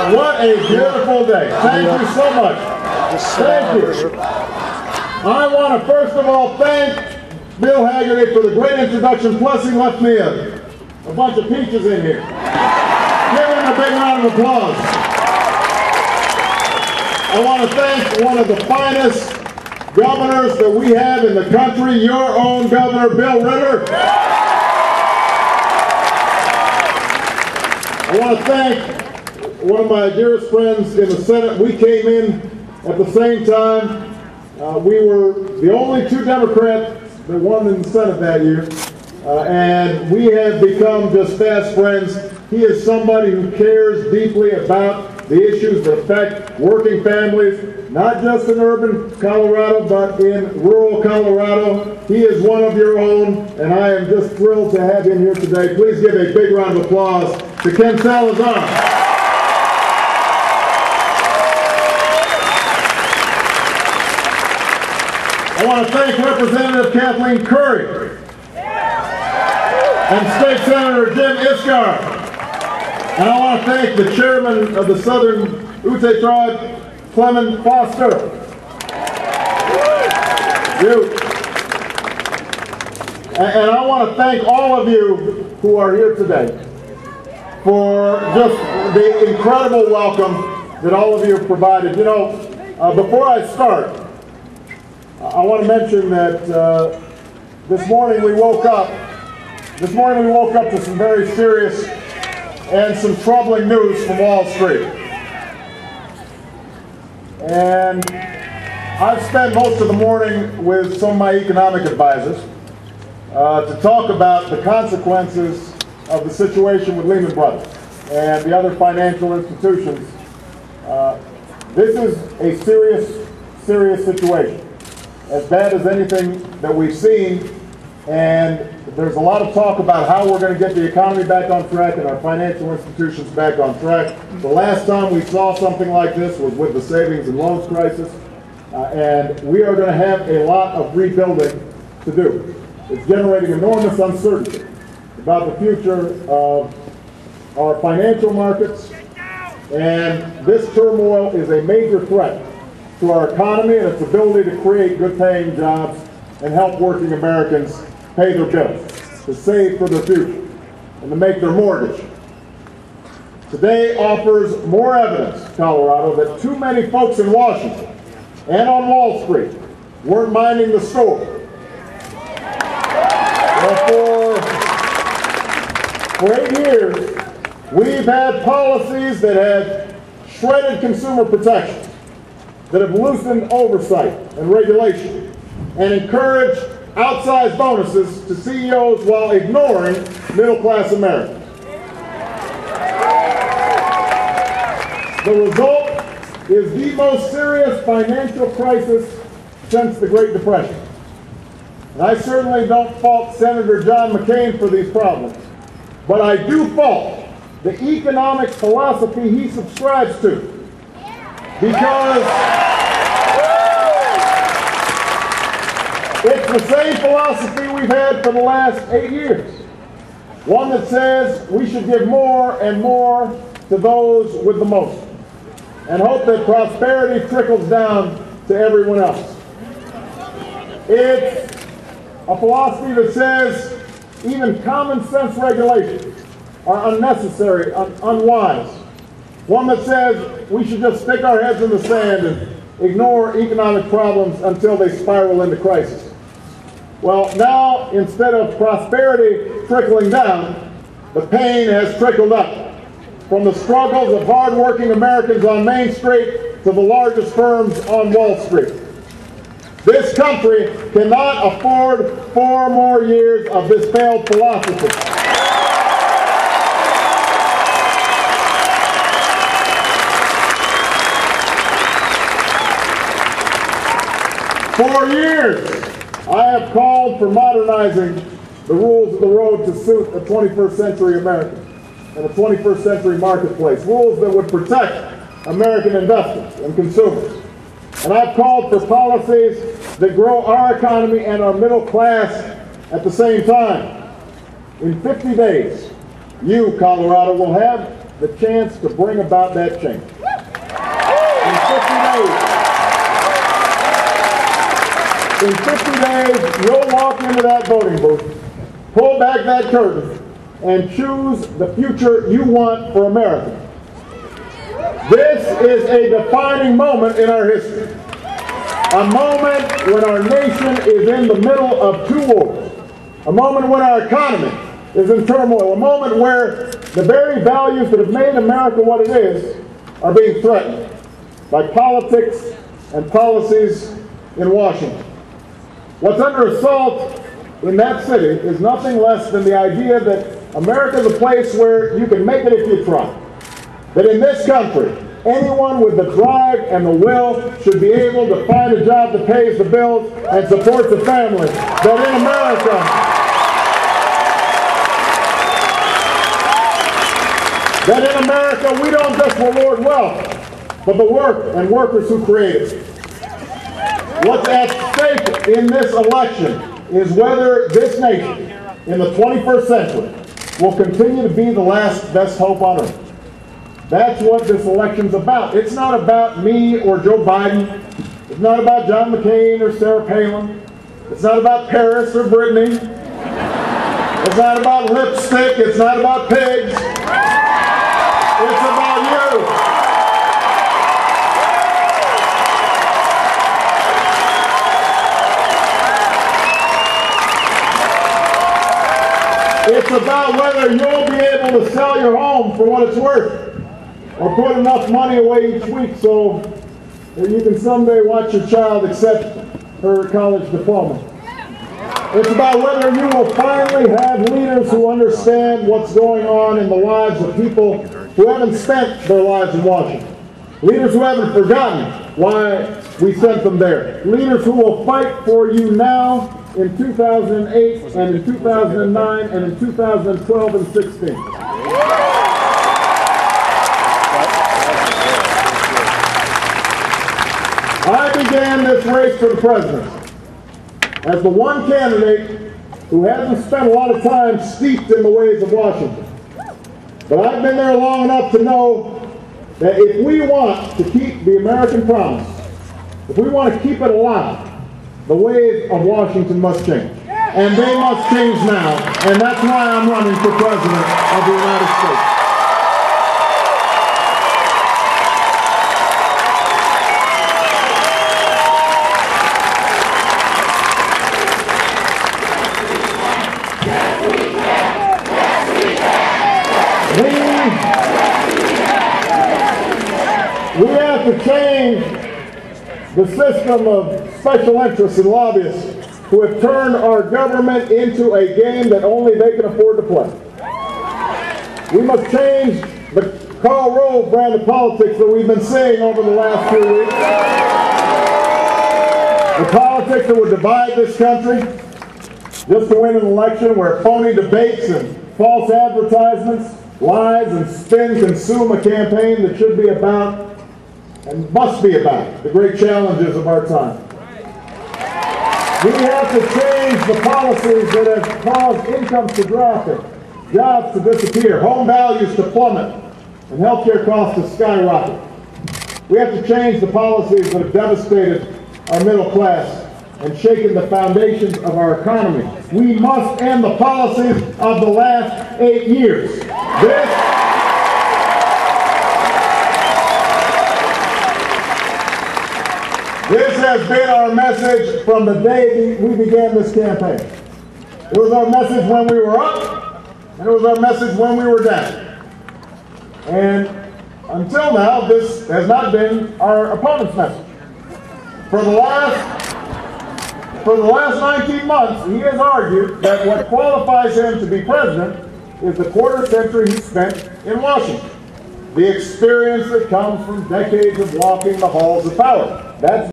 What a beautiful day. Thank you so much. Thank you. I want to first of all thank Bill Hagerty for the great introduction, plus he left me a bunch of peaches in here. Give him a big round of applause. I want to thank one of the finest governors that we have in the country, your own Governor Bill Ritter. I want to thank one of my dearest friends in the Senate. We came in at the same time. We were the only two Democrats that won in the Senate that year. And we have become just fast friends. He is somebody who cares deeply about the issues that affect working families, not just in urban Colorado, but in rural Colorado. He is one of your own, and I am just thrilled to have him here today. Please give a big round of applause to Ken Salazar. I want to thank Representative Kathleen Curry and State Senator Jim Iskar. And I want to thank the chairman of the Southern Ute Tribe, Clement Foster. You. And I want to thank all of you who are here today for just the incredible welcome that all of you have provided. You know, before I start, I want to mention that this morning we woke up to some very serious and some troubling news from Wall Street. And I've spent most of the morning with some of my economic advisors to talk about the consequences of the situation with Lehman Brothers and the other financial institutions. This is a serious, serious situation, as bad as anything that we've seen, and there's a lot of talk about how we're going to get the economy back on track and our financial institutions back on track. The last time we saw something like this was with the savings and loans crisis, and we are going to have a lot of rebuilding to do. It's generating enormous uncertainty about the future of our financial markets, and this turmoil is a major threat to our economy and its ability to create good-paying jobs and help working Americans pay their bills, to save for their future, and to make their mortgage. Today offers more evidence, Colorado, that too many folks in Washington and on Wall Street weren't minding the store. Well, for 8 years, we've had policies that have shredded consumer protections, that have loosened oversight and regulation, and encouraged outsized bonuses to CEOs while ignoring middle-class Americans. The result is the most serious financial crisis since the Great Depression. And I certainly don't fault Senator John McCain for these problems, but I do fault the economic philosophy he subscribes to. Because it's the same philosophy we've had for the last 8 years. One that says we should give more and more to those with the most, and hope that prosperity trickles down to everyone else. It's a philosophy that says even common sense regulations are unnecessary, unwise. One that says we should just stick our heads in the sand and ignore economic problems until they spiral into crisis. Well, now, instead of prosperity trickling down, the pain has trickled up. From the struggles of hardworking Americans on Main Street to the largest firms on Wall Street. This country cannot afford 4 more years of this failed philosophy. For years, I have called for modernizing the rules of the road to suit a 21st century American and a 21st century marketplace, rules that would protect American investors and consumers. And I've called for policies that grow our economy and our middle class at the same time. In 50 days, you, Colorado, will have the chance to bring about that change. In 50 days, you'll walk into that voting booth, pull back that curtain, and choose the future you want for America. This is a defining moment in our history. A moment when our nation is in the middle of two wars. A moment when our economy is in turmoil. A moment where the very values that have made America what it is are being threatened by politics and policies in Washington. What's under assault in that city is nothing less than the idea that America is a place where you can make it if you try. That in this country, anyone with the drive and the will should be able to find a job that pays the bills and supports a family. That in America, we don't just reward wealth, but the work and workers who create it. What's at stake in this election is whether this nation in the 21st century will continue to be the last best hope on earth. That's what this election's about. It's not about me or Joe Biden. It's not about John McCain or Sarah Palin. It's not about Paris or Brittany. It's not about lipstick. It's not about pigs. It's about you. It's about whether you'll be able to sell your home for what it's worth, or put enough money away each week so that you can someday watch your child accept her college diploma. It's about whether you will finally have leaders who understand what's going on in the lives of people who haven't spent their lives in Washington. Leaders who haven't forgotten why we sent them there. Leaders who will fight for you now, in 2008, and in 2009, and in 2012 and 16. I began this race for the presidency as the one candidate who hasn't spent a lot of time steeped in the ways of Washington. But I've been there long enough to know that if we want to keep the American promise, if we want to keep it alive, the ways of Washington must change. And they must change now. And that's why I'm running for President of the United States. We have to change the system of special interests and lobbyists who have turned our government into a game that only they can afford to play. We must change the Karl Rove brand of politics that we've been seeing over the last few weeks. The politics that would divide this country just to win an election, where phony debates and false advertisements, lies and spin consume a campaign that should be about and must be about the great challenges of our time. We have to change the policies that have caused incomes to drop, jobs to disappear, home values to plummet, and healthcare costs to skyrocket. We have to change the policies that have devastated our middle class and shaken the foundations of our economy. We must end the policies of the last 8 years. This has been our message from the day we began this campaign. It was our message when we were up, and it was our message when we were down. And until now, this has not been our opponent's message. For the last 19 months, he has argued that what qualifies him to be president is the quarter century he spent in Washington. The experience that comes from decades of walking the halls of power. That's